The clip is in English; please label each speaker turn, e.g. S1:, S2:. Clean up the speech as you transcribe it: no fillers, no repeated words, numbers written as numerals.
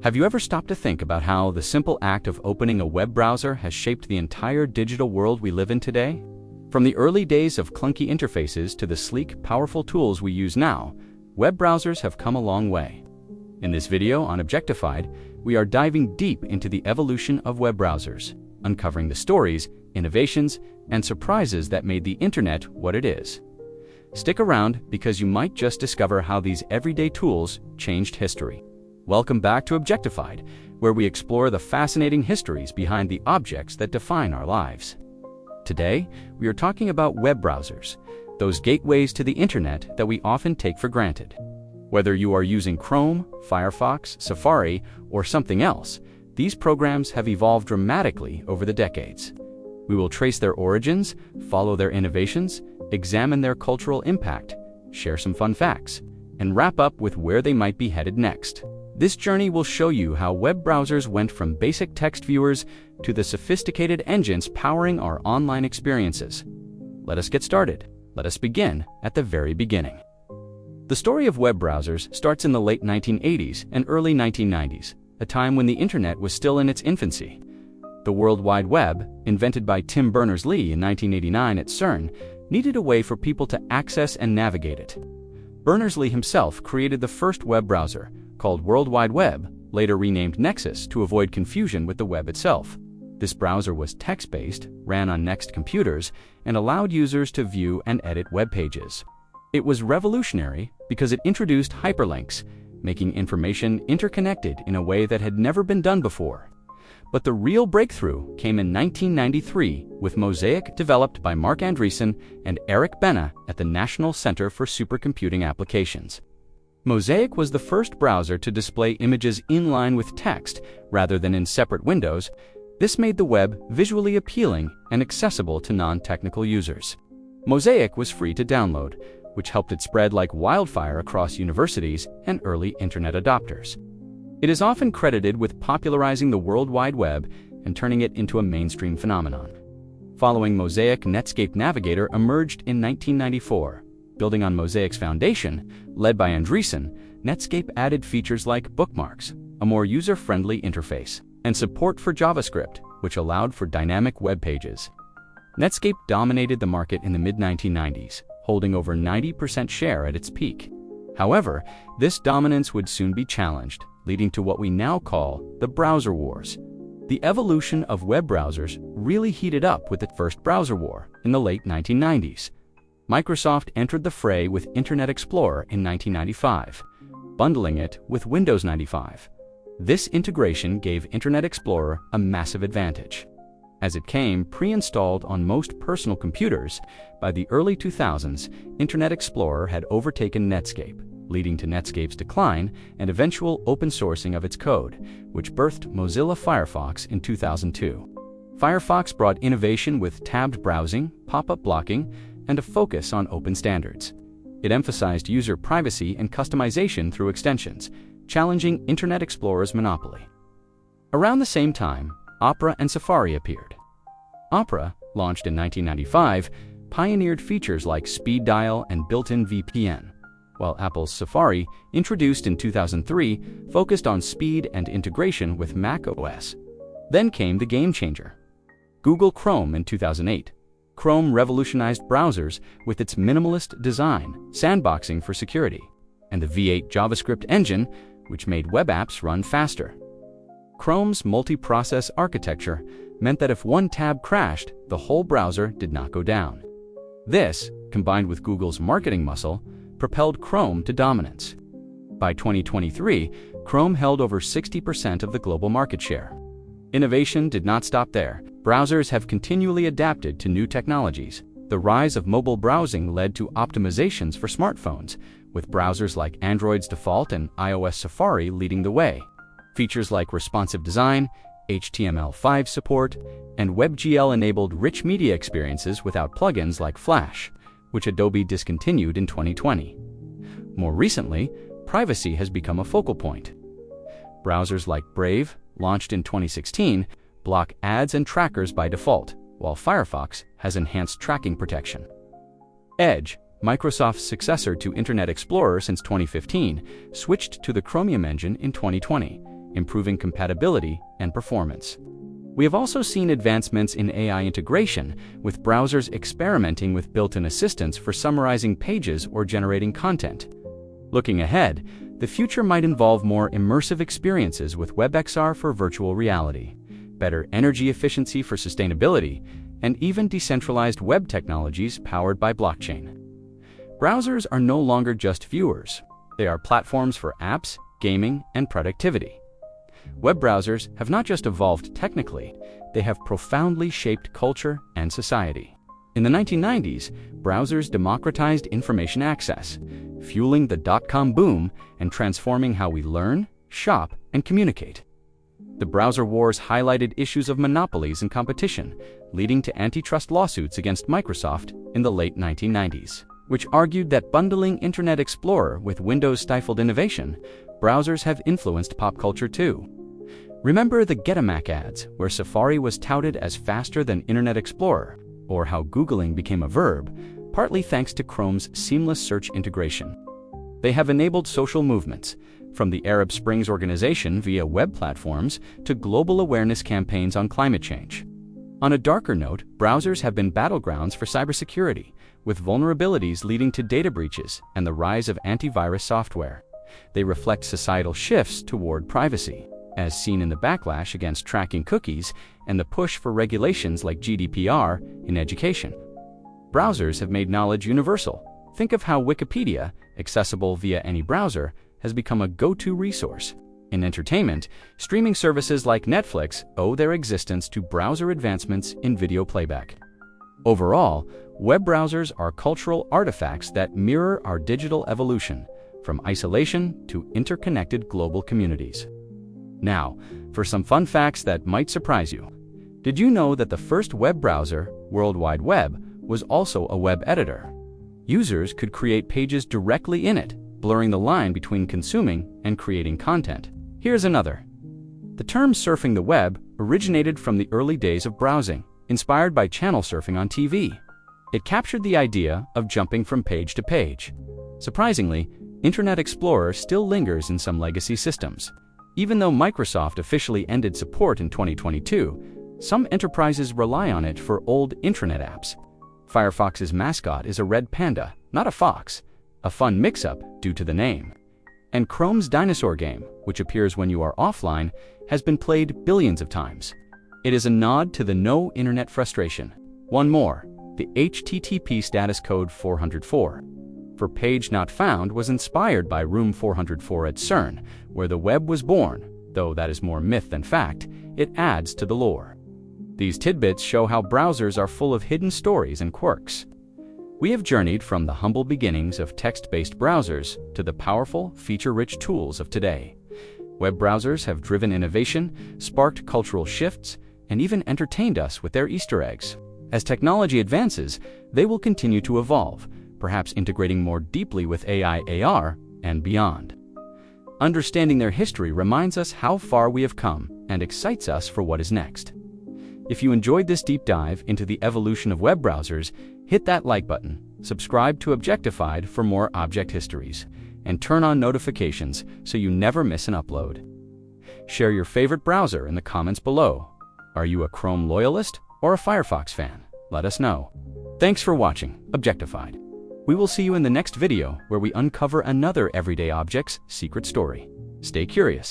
S1: Have you ever stopped to think about how the simple act of opening a web browser has shaped the entire digital world we live in today? From the early days of clunky interfaces to the sleek, powerful tools we use now, web browsers have come a long way. In this video on Objectified, we are diving deep into the evolution of web browsers, uncovering the stories, innovations, and surprises that made the internet what it is. Stick around because you might just discover how these everyday tools changed history. Welcome back to Objectified, where we explore the fascinating histories behind the objects that define our lives. Today, we are talking about web browsers, those gateways to the internet that we often take for granted. Whether you are using Chrome, Firefox, Safari, or something else, these programs have evolved dramatically over the decades. We will trace their origins, follow their innovations, examine their cultural impact, share some fun facts, and wrap up with where they might be headed next. This journey will show you how web browsers went from basic text viewers to the sophisticated engines powering our online experiences. Let us get started. Let us begin at the very beginning. The story of web browsers starts in the late 1980s and early 1990s, a time when the internet was still in its infancy. The World Wide Web, invented by Tim Berners-Lee in 1989 at CERN, needed a way for people to access and navigate it. Berners-Lee himself created the first web browser, called World Wide Web, later renamed Nexus to avoid confusion with the web itself. This browser was text-based, ran on Next computers, and allowed users to view and edit web pages. It was revolutionary because it introduced hyperlinks, making information interconnected in a way that had never been done before. But the real breakthrough came in 1993 with Mosaic, developed by Marc Andreessen and Eric Bana at the National Center for Supercomputing Applications. Mosaic was the first browser to display images in line with text rather than in separate windows. This made the web visually appealing and accessible to non-technical users. Mosaic was free to download, which helped it spread like wildfire across universities and early internet adopters. It is often credited with popularizing the World Wide Web and turning it into a mainstream phenomenon. Following Mosaic, Netscape Navigator emerged in 1994. Building on Mosaic's foundation, led by Andreessen, Netscape added features like bookmarks, a more user-friendly interface, and support for JavaScript, which allowed for dynamic web pages. Netscape dominated the market in the mid-1990s, holding over 90% share at its peak. However, this dominance would soon be challenged, leading to what we now call the browser wars. The evolution of web browsers really heated up with the first browser war in the late 1990s. Microsoft entered the fray with Internet Explorer in 1995, bundling it with Windows 95. This integration gave Internet Explorer a massive advantage. As it came pre-installed on most personal computers, by the early 2000s, Internet Explorer had overtaken Netscape, leading to Netscape's decline and eventual open sourcing of its code, which birthed Mozilla Firefox in 2002. Firefox brought innovation with tabbed browsing, pop-up blocking, and a focus on open standards. It emphasized user privacy and customization through extensions, challenging Internet Explorer's monopoly. Around the same time, Opera and Safari appeared. Opera, launched in 1995, pioneered features like speed dial and built-in VPN, while Apple's Safari, introduced in 2003, focused on speed and integration with Mac OS. Then came the game changer, Google Chrome in 2008. Chrome revolutionized browsers with its minimalist design, sandboxing for security, and the V8 JavaScript engine, which made web apps run faster. Chrome's multi-process architecture meant that if one tab crashed, the whole browser did not go down. This, combined with Google's marketing muscle, propelled Chrome to dominance. By 2023, Chrome held over 60% of the global market share. Innovation did not stop there. Browsers have continually adapted to new technologies. The rise of mobile browsing led to optimizations for smartphones, with browsers like Android's default and iOS Safari leading the way. Features like responsive design, HTML5 support, and WebGL enabled rich media experiences without plugins like Flash, which Adobe discontinued in 2020. More recently, privacy has become a focal point. Browsers like Brave, launched in 2016, block ads and trackers by default, while Firefox has enhanced tracking protection. Edge, Microsoft's successor to Internet Explorer since 2015, switched to the Chromium engine in 2020, improving compatibility and performance. We have also seen advancements in AI integration, with browsers experimenting with built-in assistants for summarizing pages or generating content. Looking ahead, the future might involve more immersive experiences with WebXR for virtual reality, better energy efficiency for sustainability, and even decentralized web technologies powered by blockchain. Browsers are no longer just viewers. They are platforms for apps, gaming, and productivity. Web browsers have not just evolved technically, they have profoundly shaped culture and society. In the 1990s, browsers democratized information access, fueling the dot-com boom and transforming how we learn, shop, and communicate. The browser wars highlighted issues of monopolies and competition, leading to antitrust lawsuits against Microsoft in the late 1990s, which argued that bundling Internet Explorer with Windows stifled innovation. Browsers have influenced pop culture too. Remember the Get a Mac ads, where Safari was touted as faster than Internet Explorer, or how Googling became a verb, partly thanks to Chrome's seamless search integration. They have enabled social movements, from the Arab Springs organization via web platforms to global awareness campaigns on climate change. On a darker note, browsers have been battlegrounds for cybersecurity, with vulnerabilities leading to data breaches and the rise of antivirus software. They reflect societal shifts toward privacy, as seen in the backlash against tracking cookies and the push for regulations like GDPR in education. Browsers have made knowledge universal. Think of how Wikipedia, accessible via any browser, has become a go-to resource. In entertainment, streaming services like Netflix owe their existence to browser advancements in video playback. Overall, web browsers are cultural artifacts that mirror our digital evolution, from isolation to interconnected global communities. Now, for some fun facts that might surprise you. Did you know that the first web browser, World Wide Web, was also a web editor? Users could create pages directly in it, blurring the line between consuming and creating content. Here's another. The term surfing the web originated from the early days of browsing, inspired by channel surfing on TV. It captured the idea of jumping from page to page. Surprisingly, Internet Explorer still lingers in some legacy systems. Even though Microsoft officially ended support in 2022, some enterprises rely on it for old intranet apps. Firefox's mascot is a red panda, not a fox, a fun mix-up due to the name. And Chrome's dinosaur game, which appears when you are offline, has been played billions of times. It is a nod to the no internet frustration. One more, the HTTP status code 404. For Page Not Found was inspired by Room 404 at CERN, where the web was born. Though that is more myth than fact, it adds to the lore. These tidbits show how browsers are full of hidden stories and quirks. We have journeyed from the humble beginnings of text-based browsers to the powerful, feature-rich tools of today. Web browsers have driven innovation, sparked cultural shifts, and even entertained us with their Easter eggs. As technology advances, they will continue to evolve, perhaps integrating more deeply with AI, AR, and beyond. Understanding their history reminds us how far we have come and excites us for what is next. If you enjoyed this deep dive into the evolution of web browsers, hit that like button, subscribe to Objectified for more object histories, and turn on notifications so you never miss an upload. Share your favorite browser in the comments below. Are you a Chrome loyalist or a Firefox fan? Let us know. Thanks for watching Objectified. We will see you in the next video where we uncover another everyday object's secret story. Stay curious.